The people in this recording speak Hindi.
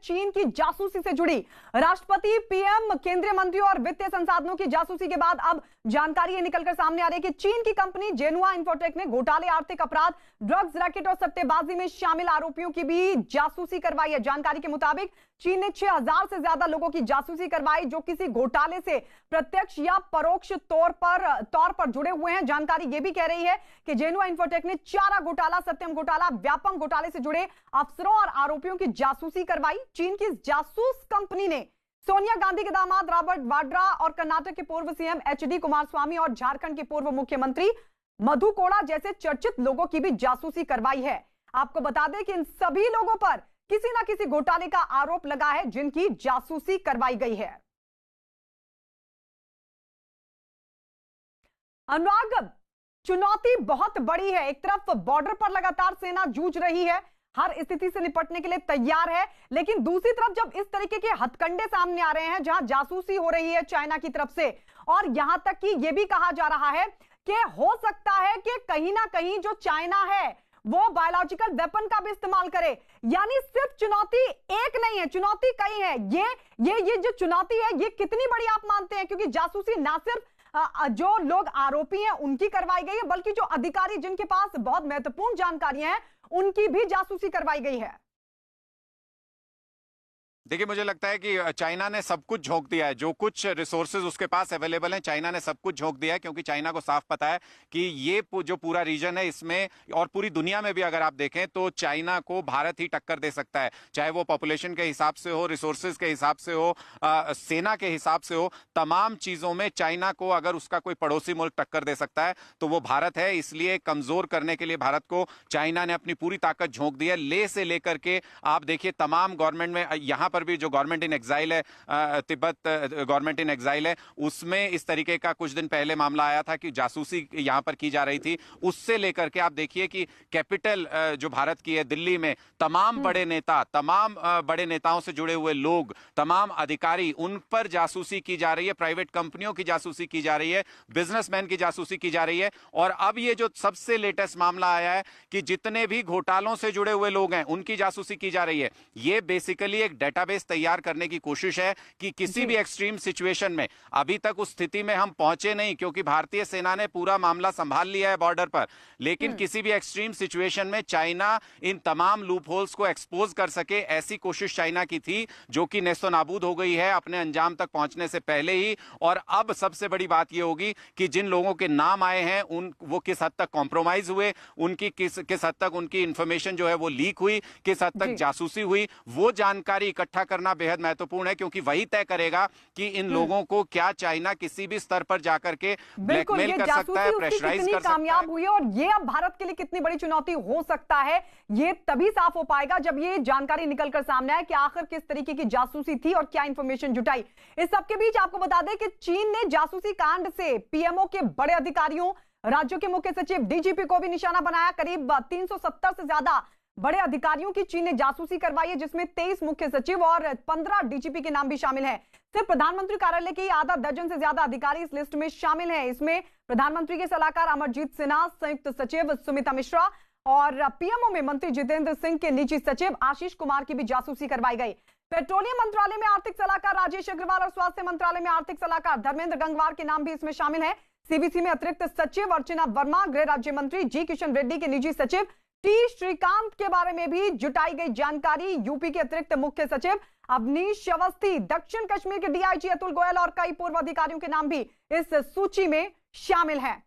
चीन की जासूसी से जुड़ी। राष्ट्रपति, पीएम, केंद्रीय मंत्री और वित्तीय संसाधनों की जासूसी के बाद अब जानकारी निकलकर सामने आ रही है कि चीन की कंपनी जेनुआ इन्फोटेक ने घोटाले, आर्थिक अपराध, ड्रग्स रैकेट और सट्टेबाजी में शामिल आरोपियों की भी जासूसी करवाई है। जानकारी के मुताबिक चीन ने 6000 से ज्यादा लोगों की जासूसी करवाई जो किसी घोटाले से प्रत्यक्ष या परोक्ष तौर पर जुड़े हुए हैं। जानकारी यह भी कह रही है कि जेनुआ इन्फोटेक ने चारा घोटाला, सत्यम घोटाला, व्यापम घोटाले से जुड़े अफसरों और आरोपियों की जासूसी करवाई। चीन की जासूस कंपनी ने सोनिया गांधी के दामाद रॉबर्ट वाड्रा और कर्नाटक के पूर्व सीएम एचडी कुमारस्वामी और झारखंड के पूर्व मुख्यमंत्री मधु कोड़ा जैसे चर्चित लोगों की भी जासूसी करवाई है। आपको बता दें कि इन सभी लोगों पर किसी ना किसी घोटाले का आरोप लगा है जिनकी जासूसी करवाई गई है। अनुराग, चुनौती बहुत बड़ी है। एक तरफ बॉर्डर पर लगातार सेना जूझ रही है, हर स्थिति से निपटने के लिए तैयार है, लेकिन दूसरी तरफ जब इस तरीके के हथकंडे सामने आ रहे हैं जहां जासूसी हो रही है चाइना की तरफ से, और यहां तक कि यह भी कहा जा रहा है कि हो सकता है कि कहीं ना कहीं जो चाइना है वो बायोलॉजिकल वेपन का भी इस्तेमाल करे, यानी सिर्फ चुनौती एक नहीं है, चुनौती कई है। ये जो चुनौती है ये कितनी बड़ी आप मानते हैं? क्योंकि जासूसी ना सिर्फ जो लोग आरोपी हैं उनकी करवाई गई है, बल्कि जो अधिकारी जिनके पास बहुत महत्वपूर्ण जानकारियां हैं उनकी भी जासूसी करवाई गई है। देखिए, मुझे लगता है कि चाइना ने सब कुछ झोंक दिया है। जो कुछ रिसोर्सेज उसके पास अवेलेबल हैं, चाइना ने सब कुछ झोंक दिया है, क्योंकि चाइना को साफ पता है कि ये जो पूरा रीजन है इसमें और पूरी दुनिया में भी अगर आप देखें तो चाइना को भारत ही टक्कर दे सकता है, चाहे वो पॉपुलेशन के हिसाब से हो, रिसोर्सेज के हिसाब से हो, सेना के हिसाब से हो। तमाम चीजों में चाइना को अगर उसका कोई पड़ोसी मुल्क टक्कर दे सकता है तो वो भारत है। इसलिए कमजोर करने के लिए भारत को चाइना ने अपनी पूरी ताकत झोंक दी है। ले से लेकर के आप देखिए तमाम गवर्नमेंट में, यहां पर भी जो गवर्नमेंट इन एग्जाइल है, तिब्बत गवर्नमेंट इन एग्जाइल है, उसमें इस तरीके का कुछ दिन पहले मामला आया था कि जासूसी यहां पर की जा रही थी। उससे लेकर के आप देखिए कि कैपिटल जो भारत की है दिल्ली में तमाम बड़े नेता, तमाम बड़े नेताओं से जुड़े हुए लोग, तमाम अधिकारी, उन पर जासूसी की जा रही है, प्राइवेट कंपनियों की जासूसी की जा रही है, बिजनेसमैन की जासूसी की जा रही है। और अब ये जो सबसे लेटेस्ट मामला आया है कि जितने भी घोटालों से जुड़े हुए लोग हैं उनकी जासूसी की जा रही है। ये बेसिकली एक डेटाबेस तैयार करने की कोशिश है कि किसी भी एक्सट्रीम सिचुएशन में, अभी तक उस स्थिति में हम पहुंचे नहीं क्योंकि भारतीय सेना ने पूरा मामला संभाल लिया है बॉर्डर पर, लेकिन किसी भी एक्सट्रीम सिचुएशन में चाइना इन तमाम लूप होल्स को एक्सपोज कर सके, ऐसी कोशिश चाइना की थी जो कि नेस्तो नाबूद हो गई है अपने अंजाम तक पहुंचने से पहले ही। और अब सबसे बड़ी बात यह होगी कि जिन लोगों के नाम आए हैं वो किस हद तक कॉम्प्रोमाइज हुए, उनकी किस हद तक उनकी इंफॉर्मेशन जो है वो लीक हुई, किस हद तक जासूसी हुई, वो जानकारी इकट्ठा करना बेहद महत्वपूर्ण है, क्योंकि वही तय करेगा कि इन लोगों को क्या चाइना किसी भी स्तर पर जाकर के ब्लैकमेल कर सकता है, प्रेशराइज कर सकता है। कामयाब हुई और ये अब भारत के लिए कितनी बड़ी चुनौती हो सकता है, ये तभी साफ हो पाएगा जब ये जानकारी निकलकर सामने आए कि आखिर किस तरीके की जासूसी थी और क्या इंफॉर्मेशन जुटाई। इस सबके बीच आपको बता दें कि चीन ने जासूसी कांड से पीएमओ के बड़े अधिकारियों, राज्यों के मुख्य सचिव, डीजीपी को भी निशाना बनाया। करीब 370 से ज्यादा बड़े अधिकारियों की चीन ने जासूसी करवाई है, जिसमें 23 मुख्य सचिव और 15 डीजीपी के नाम भी शामिल हैं। सिर्फ प्रधानमंत्री कार्यालय के आधा दर्जन से ज्यादा अधिकारी इस लिस्ट में शामिल हैं। इसमें प्रधानमंत्री के सलाहकार अमरजीत सिन्हा, संयुक्त सचिव सुमिता मिश्रा और पीएमओ में मंत्री जितेंद्र सिंह के निजी सचिव आशीष कुमार की भी जासूसी करवाई गई। पेट्रोलियम मंत्रालय में आर्थिक सलाहकार राजेश अग्रवाल और स्वास्थ्य मंत्रालय में आर्थिक सलाहकार धर्मेंद्र गंगवार के नाम भी इसमें शामिल है। सीबीसी में अतिरिक्त सचिव अर्चना वर्मा, गृह राज्य मंत्री जी किशन रेड्डी के निजी सचिव टी श्रीकांत के बारे में भी जुटाई गई जानकारी। यूपी के अतिरिक्त मुख्य सचिव अवनीश अवस्थी, दक्षिण कश्मीर के डीआईजी अतुल गोयल और कई पूर्व अधिकारियों के नाम भी इस सूची में शामिल हैं।